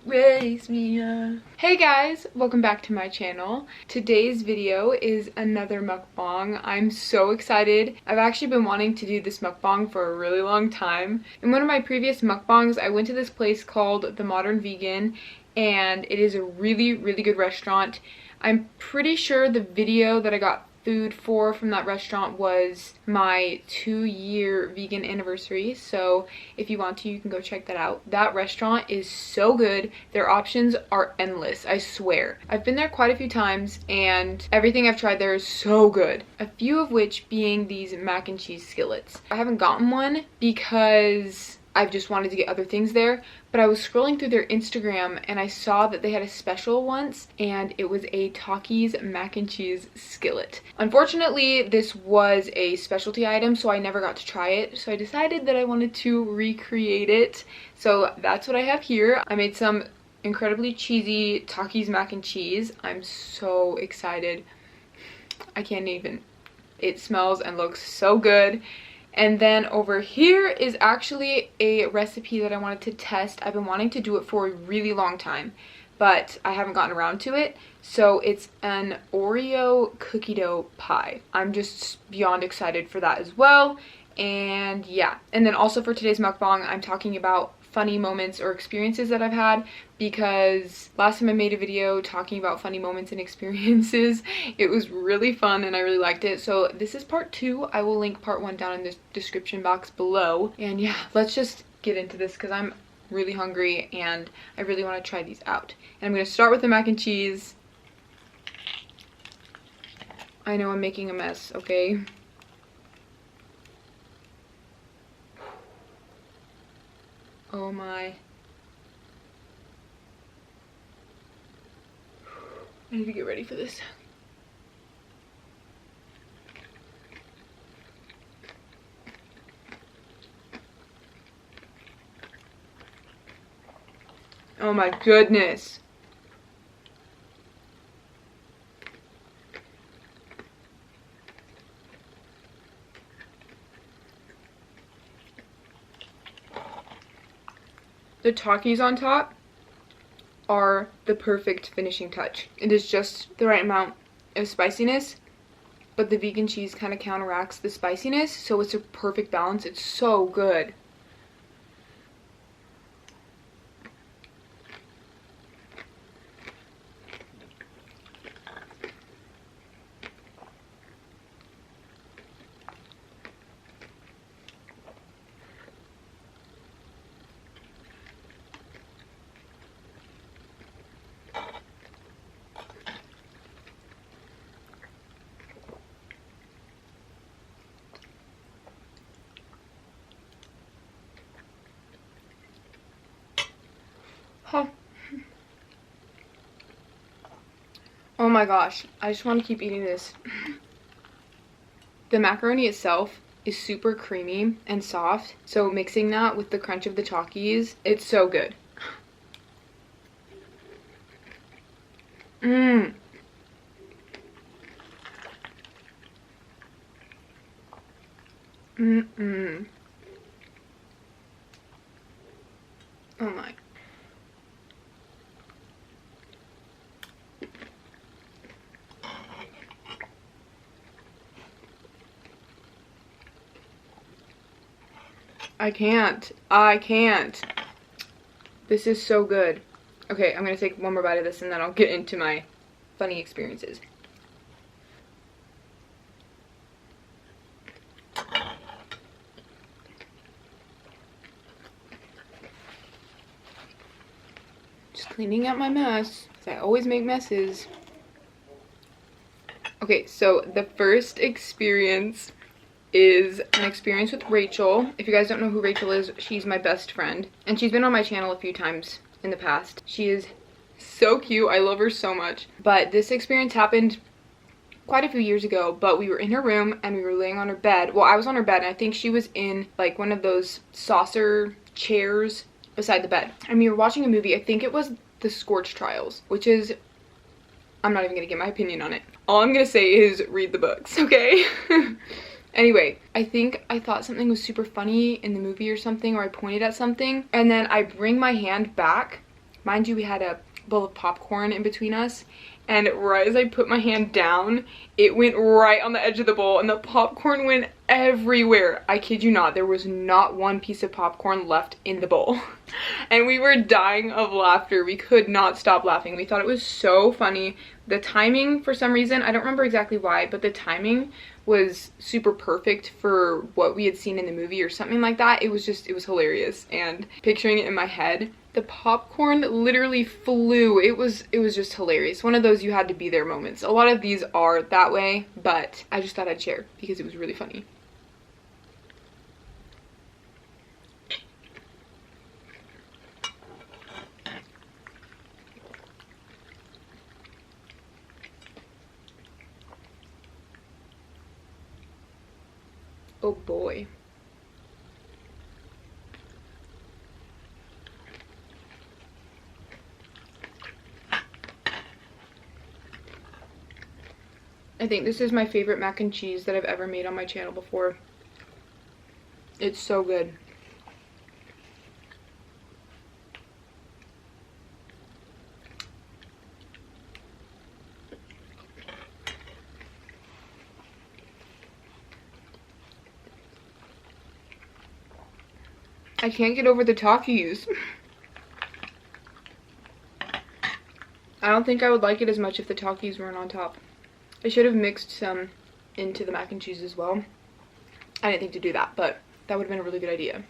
Raise me up. Hey guys, welcome back to my channel. Today's video is another mukbang. I'm so excited. I've actually been wanting to do this mukbang for a really long time. In one of my previous mukbangs, I went to this place called The Modern Vegan, and it is a really good restaurant. I'm pretty sure the video that I got food from that restaurant was my 2-year vegan anniversary, so if you want to, you can go check that out. That restaurant is so good. Their options are endless, I swear. I've been there quite a few times and everything I've tried there is so good, a few of which being these mac and cheese skillets. I haven't gotten one because I've just wanted to get other things there, but I was scrolling through their Instagram and I saw that they had a special once, and it was a TAKIS mac and cheese skillet. Unfortunately, this was a specialty item, so I never got to try it, so I decided that I wanted to recreate it. So that's what I have here. I made some incredibly cheesy TAKIS mac and cheese. I'm so excited. I can't even. It smells and looks so good. And then over here is actually a recipe that I wanted to test. I've been wanting to do it for a really long time, but I haven't gotten around to it. So it's an Oreo cookie dough pie. I'm just beyond excited for that as well. And yeah, and then also for today's mukbang, I'm talking about funny moments or experiences that I've had, because last time I made a video talking about funny moments and experiences, it was really fun and I really liked it. So this is part 2. I will link part 1 down in the description box below. And yeah, let's just get into this because I'm really hungry and I really want to try these out. And I'm going to start with the mac and cheese. I know I'm making a mess, okay? Oh my. I need to get ready for this. Oh my goodness. The Takis on top are the perfect finishing touch. It is just the right amount of spiciness, but the vegan cheese kind of counteracts the spiciness, so it's a perfect balance. It's so good. Huh. Oh my gosh, I just want to keep eating this. The macaroni itself is super creamy and soft, so mixing that with the crunch of the Takis, it's so good. Mmm. Mm-mm. Oh my. I can't. This is so good. Okay, I'm gonna take one more bite of this and then I'll get into my funny experiences. Just cleaning up my mess, because I always make messes. Okay, so the first experience is an experience with Rachel. If you guys don't know who Rachel is, she's my best friend. And she's been on my channel a few times in the past. She is so cute. I love her so much. But this experience happened quite a few years ago, but we were in her room and we were laying on her bed. Well, I was on her bed and I think she was in like one of those saucer chairs beside the bed. And we were watching a movie. I think it was The Scorch Trials, which is, I'm not even gonna get my opinion on it. All I'm gonna say is read the books, okay? Anyway, I think I thought something was super funny in the movie or something, or I pointed at something, and then I bring my hand back. Mind you, we had a bowl of popcorn in between us, and right as I put my hand down, it went right on the edge of the bowl and the popcorn went everywhere. I kid you not, there was not one piece of popcorn left in the bowl. And we were dying of laughter. We could not stop laughing. We thought it was so funny. The timing, for some reason, I don't remember exactly why, but the timing was super perfect for what we had seen in the movie or something like that. It was hilarious. And picturing it in my head, the popcorn literally flew. It was just hilarious. One of those you had to be there moments. A lot of these are that way, but I just thought I'd share because it was really funny. Oh boy. I think this is my favorite mac and cheese that I've ever made on my channel before. It's so good. I can't get over the Takis. I don't think I would like it as much if the Takis weren't on top. I should have mixed some into the mac and cheese as well. I didn't think to do that, but that would have been a really good idea.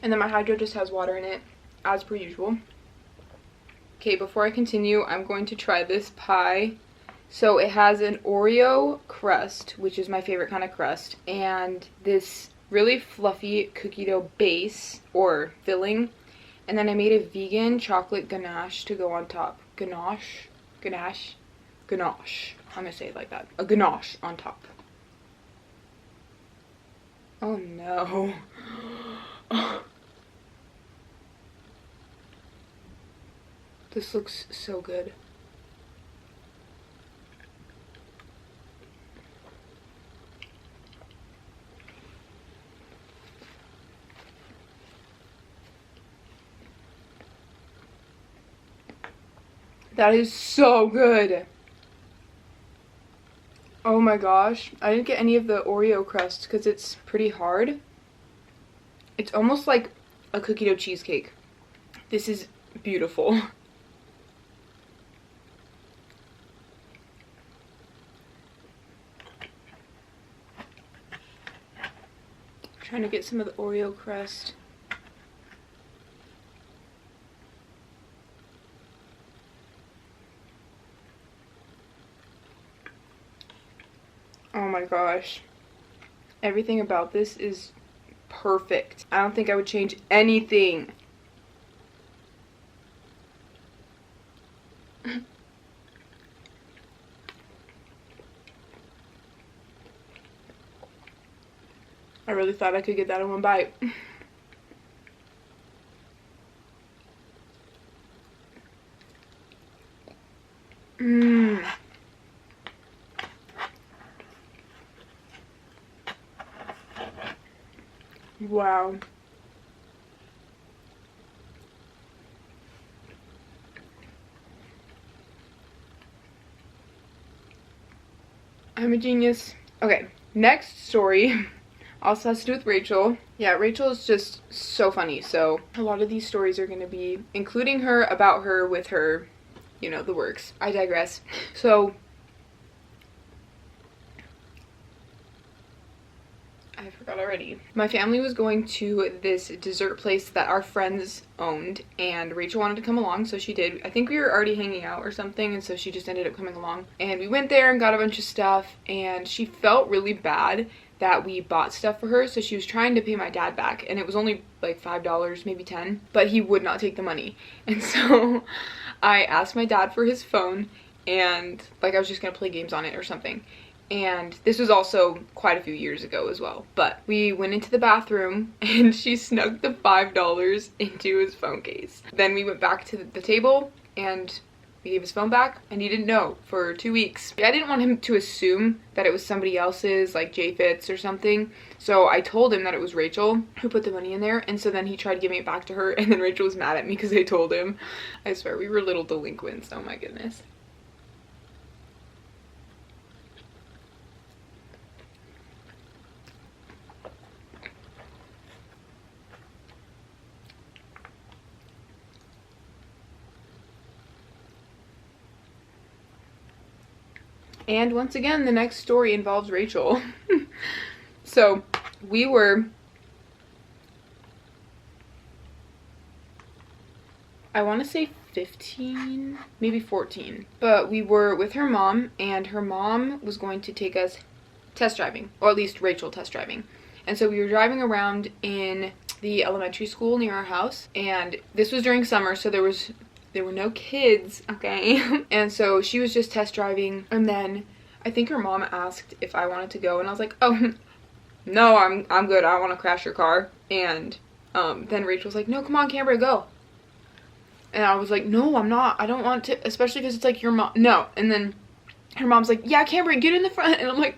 And then my Hydro just has water in it, as per usual. Okay, before I continue, I'm going to try this pie. So it has an Oreo crust, which is my favorite kind of crust, and this really fluffy cookie dough base, or filling. And then I made a vegan chocolate ganache to go on top. Ganache? Ganache? Ganache. I'm gonna say it like that. A ganache on top. Oh no. This looks so good. That is so good. Oh my gosh. I didn't get any of the Oreo crust because it's pretty hard. It's almost like a cookie dough cheesecake. This is beautiful. Trying to get some of the Oreo crust. Oh my gosh. Everything about this is perfect. I don't think I would change anything. I really thought I could get that in one bite. Mmm. Wow. I'm a genius. Okay, next story also has to do with Rachel. Yeah, Rachel is just so funny. So a lot of these stories are going to be including her, about her, with her, you know, the works. I digress. So I forgot already. My family was going to this dessert place that our friends owned, and Rachel wanted to come along, so she did. I think we were already hanging out or something, and so she just ended up coming along. And we went there and got a bunch of stuff, and she felt really bad that we bought stuff for her, so she was trying to pay my dad back, and it was only like $5, maybe 10, but he would not take the money. And so I asked my dad for his phone, and like I was just gonna play games on it or something. And this was also quite a few years ago as well. But we went into the bathroom and she snuck the $5 into his phone case. Then we went back to the table and we gave his phone back, and he didn't know for 2 weeks. I didn't want him to assume that it was somebody else's, like J-Fits or something. So I told him that it was Rachel who put the money in there. And so then he tried giving it back to her, and then Rachel was mad at me because I told him. I swear, we were little delinquents. Oh my goodness. And once again, the next story involves Rachel. So we were, I want to say 15, maybe 14. But we were with her mom, and her mom was going to take us test driving, or at least Rachel test driving. And so we were driving around in the elementary school near our house, and this was during summer, so there were no kids, okay? And so she was just test driving, and then I think her mom asked if I wanted to go, and I was like, oh, no, I'm good. I don't want to crash your car. And then Rachel was like, no, come on, Canberra, go. And I was like, no, I'm not. I don't want to, especially because it's like your mom. No. And then her mom's like, yeah, Canberra, get in the front. And I'm like,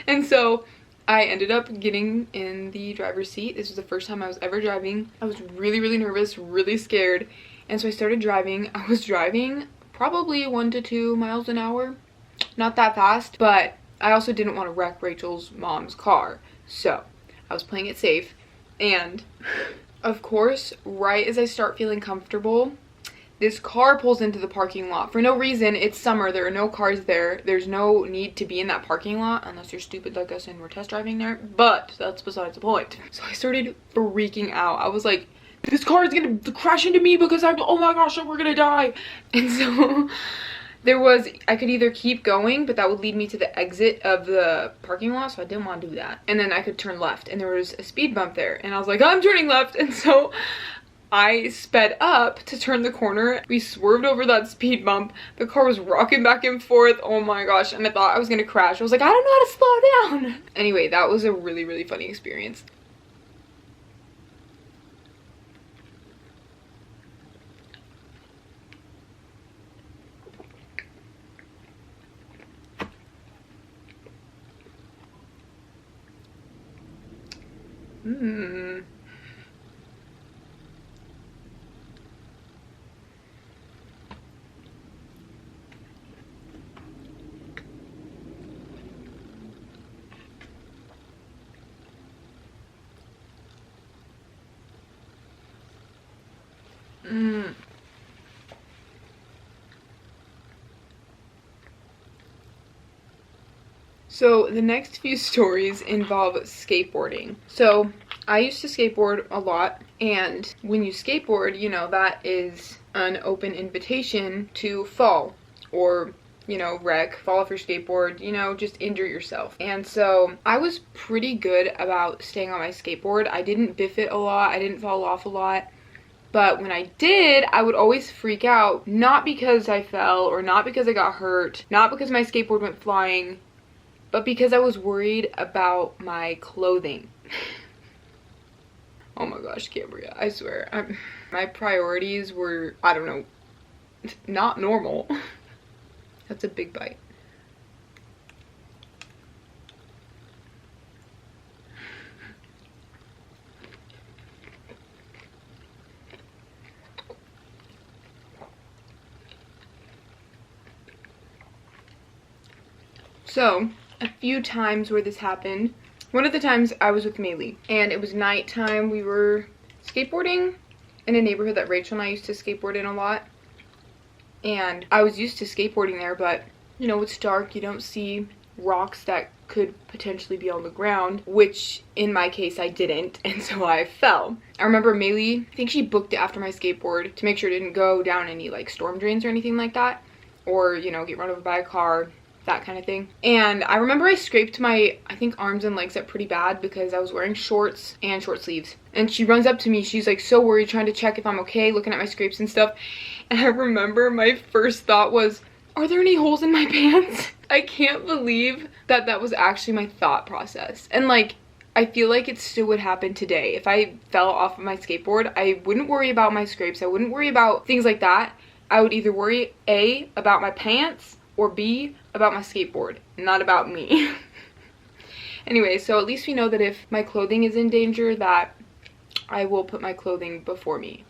and so I ended up getting in the driver's seat. This was the first time I was ever driving. I was really, really nervous, really scared. And so I started driving. I was driving probably 1 to 2 miles an hour. Not that fast, but I also didn't want to wreck Rachel's mom's car. So I was playing it safe. And of course, right as I start feeling comfortable, this car pulls into the parking lot for no reason. It's summer. There are no cars there. There's no need to be in that parking lot unless you're stupid like us and we're test driving there. But that's besides the point. So I started freaking out. I was like, this car is gonna crash into me because oh my gosh, we're gonna die. And so I could either keep going, but that would lead me to the exit of the parking lot, so I didn't want to do that. And then I could turn left, and there was a speed bump there, and I was like, I'm turning left. And so I sped up to turn the corner. We swerved over that speed bump. The car was rocking back and forth. Oh my gosh, and I thought I was gonna crash. I was like, I don't know how to slow down. Anyway, that was a really, really funny experience. So the next few stories involve skateboarding. So I used to skateboard a lot, and when you skateboard, you know, that is an open invitation to fall or, you know, wreck, fall off your skateboard, you know, just injure yourself. And so I was pretty good about staying on my skateboard. I didn't biff it a lot. I didn't fall off a lot. But when I did, I would always freak out, not because I fell or not because I got hurt, not because my skateboard went flying, but because I was worried about my clothing. Oh my gosh, Cambria, I swear. My priorities were, I don't know, not normal. That's a big bite. So, a few times where this happened. One of the times I was with Maylee, and it was nighttime. We were skateboarding in a neighborhood that Rachel and I used to skateboard in a lot. And I was used to skateboarding there, but, you know, it's dark. You don't see rocks that could potentially be on the ground, which in my case I didn't, and so I fell. I remember Maylee, I think she booked it after my skateboard to make sure it didn't go down any, like, storm drains or anything like that, or, you know, get run over by a car, that kind of thing. And I remember I scraped my, I think, arms and legs up pretty bad because I was wearing shorts and short sleeves. And she runs up to me, she's like so worried, trying to check if I'm okay, looking at my scrapes and stuff. And I remember my first thought was, are there any holes in my pants? I can't believe that that was actually my thought process. And like, I feel like it still would happen today. If I fell off of my skateboard, I wouldn't worry about my scrapes. I wouldn't worry about things like that. I would either worry A, about my pants, or B, about my skateboard, not about me. Anyway, so at least we know that if my clothing is in danger, that I will put my clothing before me.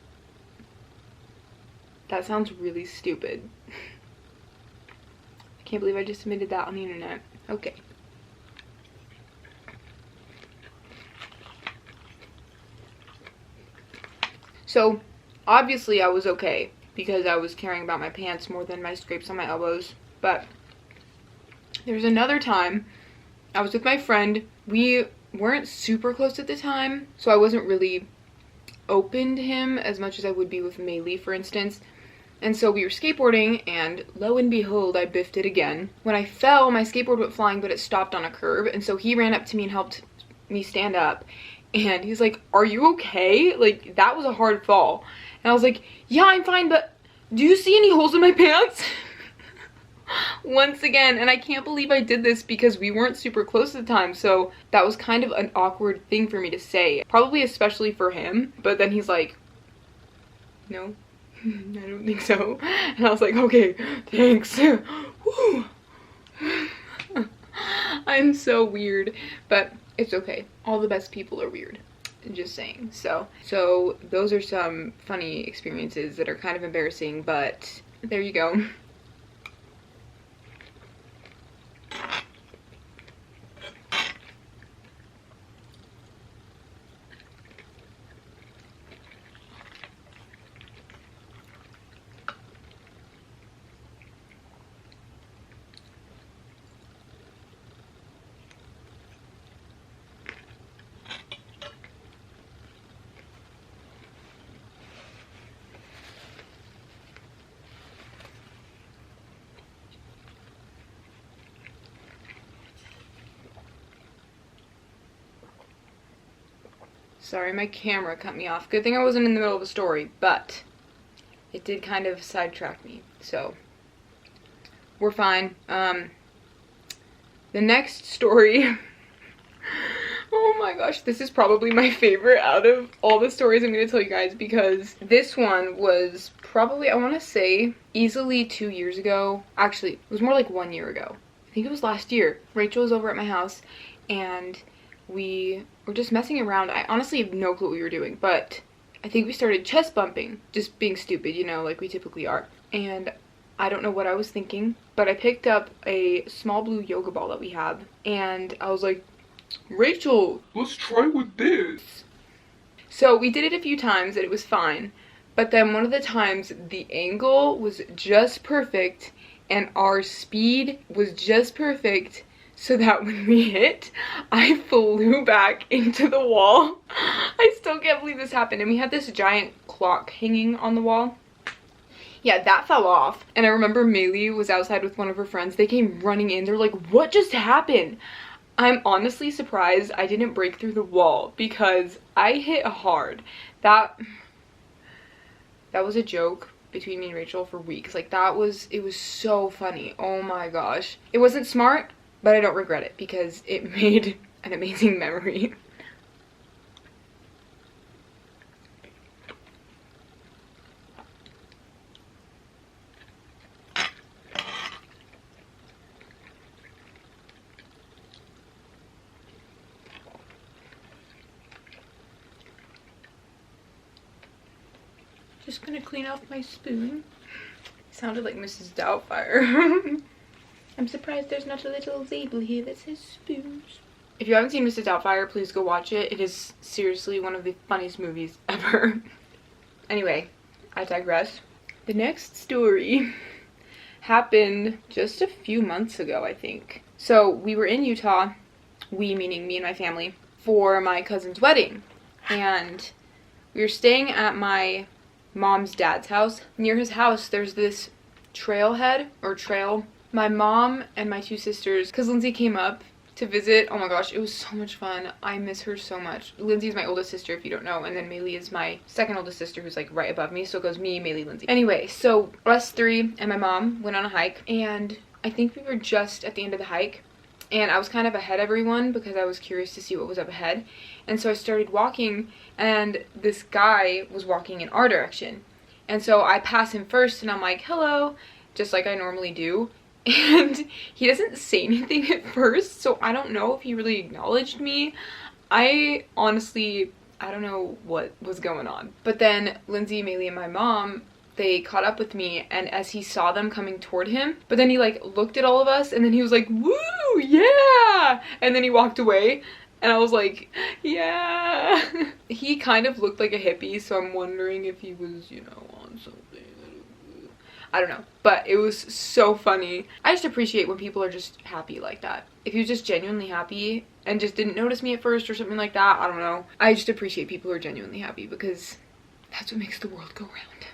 That sounds really stupid. I can't believe I just admitted that on the internet. Okay. So, obviously I was okay because I was caring about my pants more than my scrapes on my elbows. But there's another time I was with my friend. We weren't super close at the time, so I wasn't really open to him as much as I would be with Maylee, for instance. And so we were skateboarding, and lo and behold, I biffed it again. When I fell, my skateboard went flying, but it stopped on a curb, and so he ran up to me and helped me stand up. And he's like, "Are you okay? Like, that was a hard fall." And I was like, "Yeah, I'm fine, but do you see any holes in my pants?" Once again, and I can't believe I did this because we weren't super close at the time, so that was kind of an awkward thing for me to say, probably especially for him. But then he's like, "No, I don't think so." And I was like, "Okay, thanks." Woo. I'm so weird, but it's okay. All the best people are weird. Just saying. So those are some funny experiences that are kind of embarrassing, but there you go. Sorry, my camera cut me off. Good thing I wasn't in the middle of a story, but it did kind of sidetrack me. So, we're fine. The next story, oh my gosh, this is probably my favorite out of all the stories I'm going to tell you guys, because this one was probably, I want to say, easily 2 years ago. Actually, it was more like 1 year ago. I think it was last year. Rachel was over at my house, and we were just messing around. I honestly have no clue what we were doing, but I think we started chest bumping, just being stupid, you know, like we typically are. And I don't know what I was thinking, but I picked up a small blue yoga ball that we have, and I was like, "Rachel, let's try with this." So we did it a few times and it was fine, but then one of the times the angle was just perfect and our speed was just perfect, so that when we hit, I flew back into the wall. I still can't believe this happened. And we had this giant clock hanging on the wall. Yeah, that fell off. And I remember Maylee was outside with one of her friends. They came running in. They're like, "What just happened?" I'm honestly surprised I didn't break through the wall because I hit hard. That was a joke between me and Rachel for weeks. Like, it was so funny. Oh my gosh. It wasn't smart, but I don't regret it because it made an amazing memory. Just gonna clean off my spoon. Sounded like Mrs. Doubtfire. I'm surprised there's not a little label here that says spoons. If you haven't seen Mrs. Doubtfire, please go watch it. It is seriously one of the funniest movies ever. Anyway, I digress. The next story happened just a few months ago, I think. So we were in Utah, we meaning me and my family, for my cousin's wedding. And we were staying at my mom's dad's house. Near his house, there's this trailhead or trail. My mom and my two sisters, because Lindsay came up to visit. Oh my gosh, it was so much fun. I miss her so much. Lindsay is my oldest sister, if you don't know, and then Maylee is my second oldest sister, who's like right above me. So it goes me, Maylee, Lindsay. Anyway, so us three and my mom went on a hike, and I think we were just at the end of the hike, and I was kind of ahead of everyone because I was curious to see what was up ahead. And so I started walking, and this guy was walking in our direction. And so I pass him first, and I'm like, hello, just like I normally do. And he doesn't say anything at first, so I don't know if he really acknowledged me. I honestly, I don't know what was going on. But then Lindsay, Maylee, and my mom, they caught up with me, and as he saw them coming toward him, but then he like looked at all of us, and then he was like, woo, yeah, and then he walked away, and I was like, yeah. He kind of looked like a hippie, so I'm wondering if he was, you know, on something. I don't know, but it was so funny. I just appreciate when people are just happy like that. If he was just genuinely happy and just didn't notice me at first or something like that, I don't know. I just appreciate people who are genuinely happy, because that's what makes the world go round.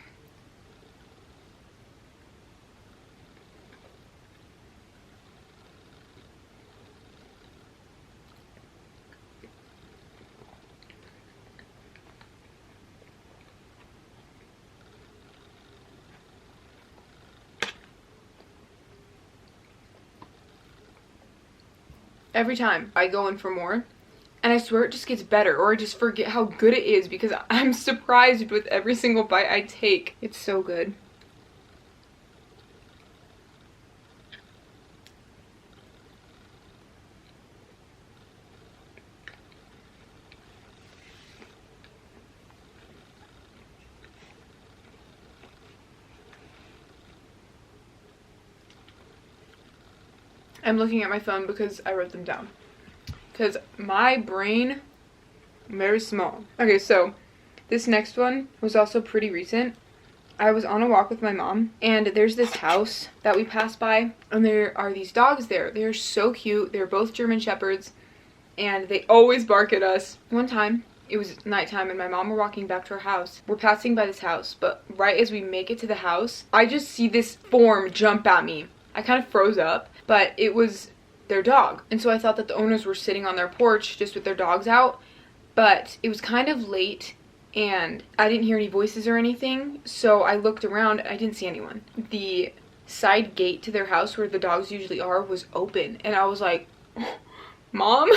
Every time I go in for more, and I swear it just gets better, or I just forget how good it is because I'm surprised with every single bite I take. It's so good. I'm looking at my phone because I wrote them down. Because my brain, very small. Okay, so this next one was also pretty recent. I was on a walk with my mom, and there's this house that we passed by, and there are these dogs there. They're so cute. They're both German Shepherds, and they always bark at us. One time, it was nighttime, and my mom were walking back to our house. We're passing by this house, but right as we make it to the house, I just see this form jump at me. I kind of froze up, but it was their dog. And so I thought that the owners were sitting on their porch just with their dogs out, but it was kind of late and I didn't hear any voices or anything. So I looked around and I didn't see anyone. The side gate to their house where the dogs usually are was open, and I was like, oh, Mom,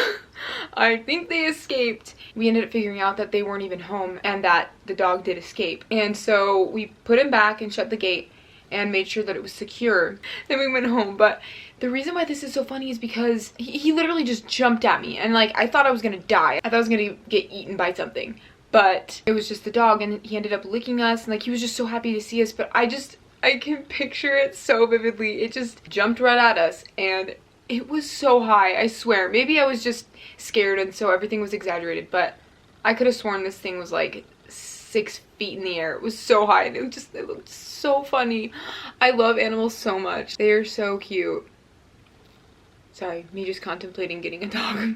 I think they escaped. We ended up figuring out that they weren't even home and that the dog did escape. And so we put him back and shut the gate and made sure that it was secure. Then we went home. But the reason why this is so funny is because he literally just jumped at me, and like I thought I was gonna die. I thought I was gonna get eaten by something, but it was just the dog, and he ended up licking us, and like he was just so happy to see us. But I can picture it so vividly. It just jumped right at us, and it was so high. I swear, maybe I was just scared and so everything was exaggerated, but I could have sworn this thing was like 6 feet in the air. It was so high, and it looked so funny. I love animals so much. They are so cute. Sorry, me just contemplating getting a dog.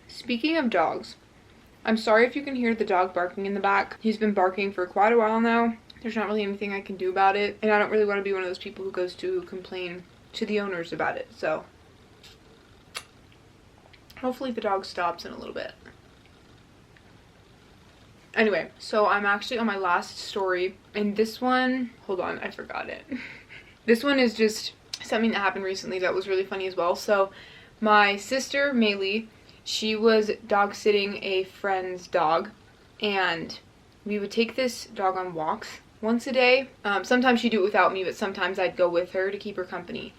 Speaking of dogs, I'm sorry if you can hear the dog barking in the back. He's been barking for quite a while now. There's not really anything I can do about it, and I don't really want to be one of those people who goes to complain to the owners about it, so hopefully the dog stops in a little bit. Anyway, so I'm actually on my last story, and this one, hold on, I forgot it. This one is just something that happened recently that was really funny as well. So my sister, Maylee, she was dog sitting a friend's dog, and we would take this dog on walks once a day. Sometimes she'd do it without me, but sometimes I'd go with her to keep her company.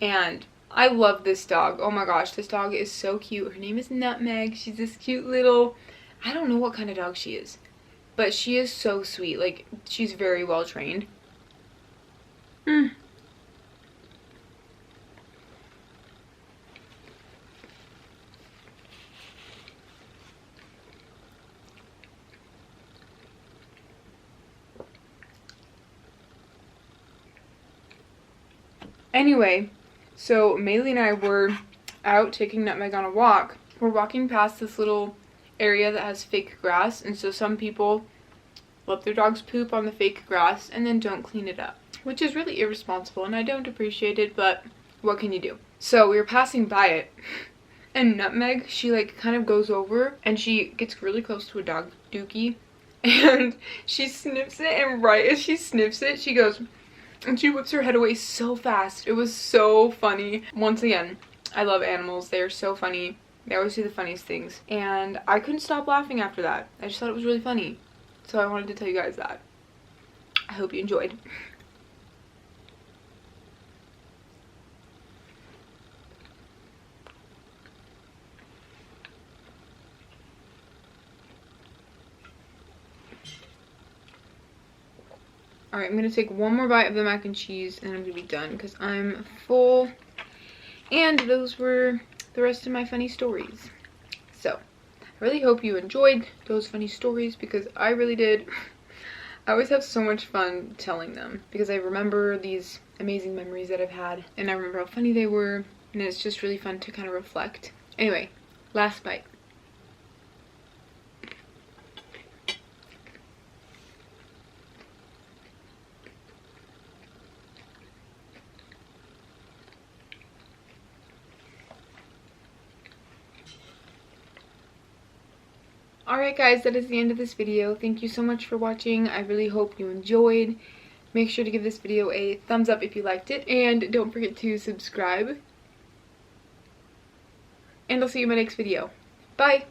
And I love this dog. Oh my gosh, this dog is so cute. Her name is Nutmeg. She's this cute little, I don't know what kind of dog she is, but she is so sweet. Like, she's very well trained. Anyway, so Maylee and I were out taking Nutmeg on a walk. We're walking past this little area that has fake grass, and so some people let their dogs poop on the fake grass and then don't clean it up. which is really irresponsible and I don't appreciate it, but what can you do? So we were passing by it and Nutmeg, she like kind of goes over and she gets really close to a dog dookie and she sniffs it, and right as she sniffs it, she goes and she whips her head away so fast. It was so funny. Once again, I love animals. They are so funny. They always do the funniest things. And I couldn't stop laughing after that. I just thought it was really funny. So I wanted to tell you guys that. I hope you enjoyed. Alright, I'm going to take one more bite of the mac and cheese and I'm going to be done because I'm full. And those were the rest of my funny stories. So, I really hope you enjoyed those funny stories because I really did. I always have so much fun telling them because I remember these amazing memories that I've had and I remember how funny they were, and it's just really fun to kind of reflect. Anyway, last bite. Alright guys, that is the end of this video. Thank you so much for watching. I really hope you enjoyed. Make sure to give this video a thumbs up if you liked it, and don't forget to subscribe. And I'll see you in my next video. Bye!